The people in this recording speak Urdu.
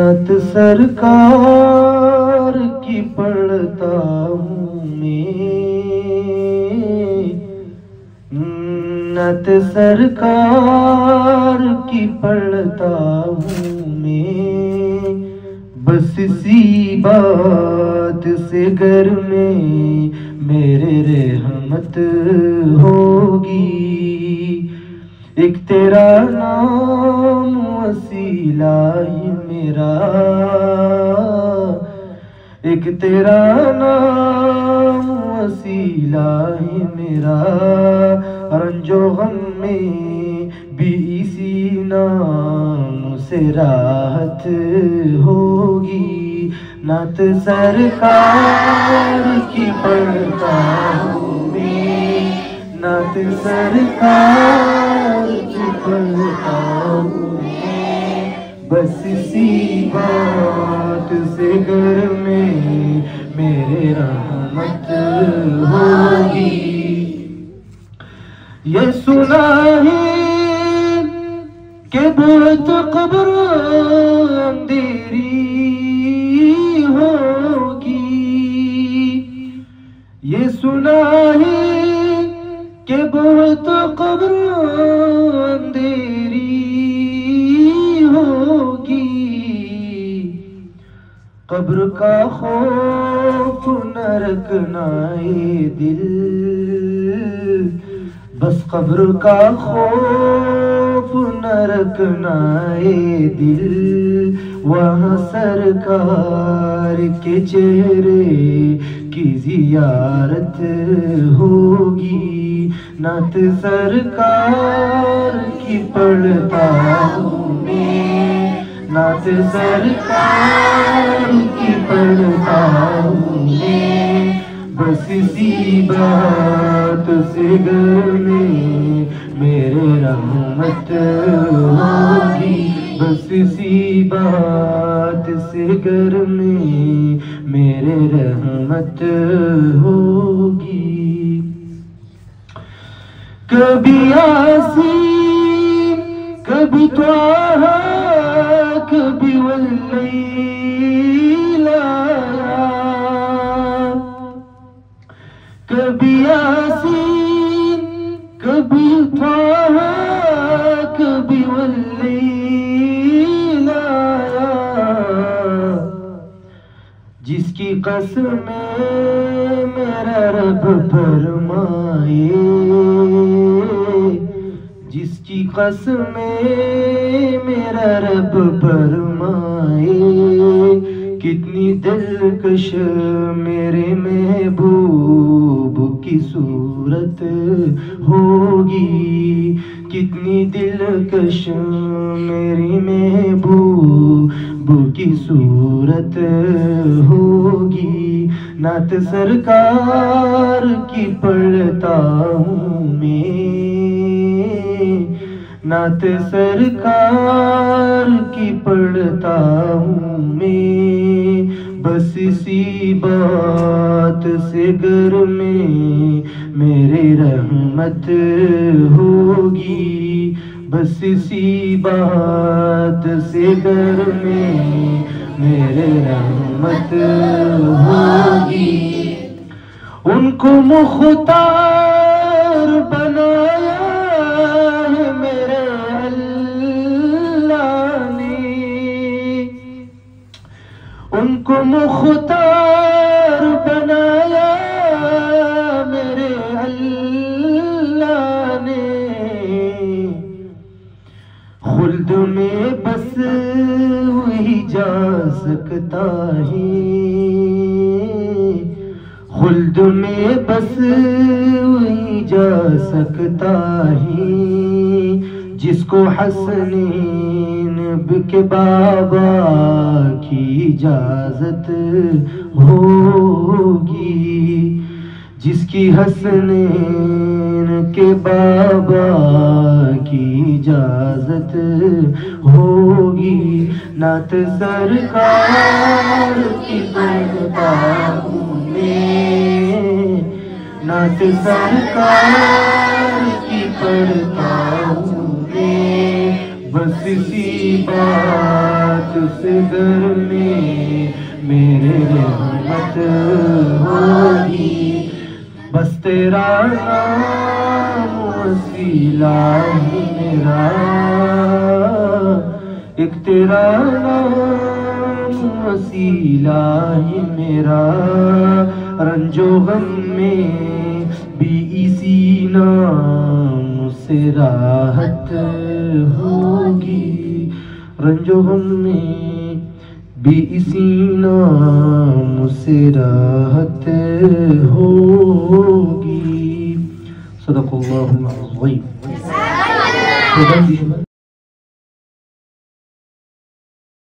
نعت سرکار کی پڑھتا ہوں میں، نعت سرکار کی پڑھتا ہوں میں، بس اسی بات سے گھر میں میرے رحمت ہوگی، ایک تیرا نام وسیلہ ہی میرا، ایک تیرا نام وسیلہ ہی میرا، رنج و غم میں بھی اسی نام سے راحت ہوگی، نعت سرکار کی پڑھتا ہوں میں، نعت سرکار کی پڑھتا ہوں میں، بس اسی بات سے گھر میں میرے رحمت ہوگی، یہ سنا ہے کہ بہت قبر اندھیری ہوگی، یہ سنا ہے کہ بہت قبر اندھیری ہوگی، قبر کا خوف نہ رکھنا اے دل، بس قبر کا خوف نہ رکھنا اے دل، وہاں سرکار کے چہرے کی زیارت ہوگی، نعت سرکار کی پڑھتا ہوں میں، نعت سرکار کی پڑھتا ہوں میں، بس اسی بات سے گھر میں میرے رحمت ہوگی، بس اسی بات سے گھر میں میرے رحمت ہوگی، کبھی یاسین کبھی طٰہٰ کبھی واللیل آیا، کبھی یاسین کبھی طٰہٰ کبھی واللیل آیا، جس کی قسمیں میرا رب فرمائے، جس کی قسمیں میرا رب فرمائے، کتنی دلکش میرے محبوب کی صورت ہوگی، کتنی دلکش میری محبوب کی صورت ہوگی، نعت سرکار کی پڑھتا ہوں میں، نعت سرکار کی پڑھتا ہوں میں، بس اسی بات سے گھر میں میرے رحمت ہوگی، بس اسی بات سے گھر میں میرے رحمت ہوگی، ان کو مختار بنایا ہے میرے اللہ نے، ان کو مختار بنایا میرے اللہ نے، خلد میں بس وہی جا سکتا ہے، خلد میں بس وہی جا سکتا ہے، جس کو حسنین کے بابا کی اجازت ہوگی، جس کی حسنین کے بابا کی اجازت ہوگی، نعت سرکار کی پڑھتا ہوں میں، نعت سرکار کی پڑھتا ہوں میں، بس اسی بات سے در میں میرے رحمت ہوگی، بس تیرا نام وسیلہ ہی میرا، ایک تیرا نام وسیلہ ہی میرا، رنج و غم میں بھی اسی نام سے راحت ہوگی، رنج و غم میں بھی اسی نام سے راحت ہوگی۔ صدق اللہ العظیم۔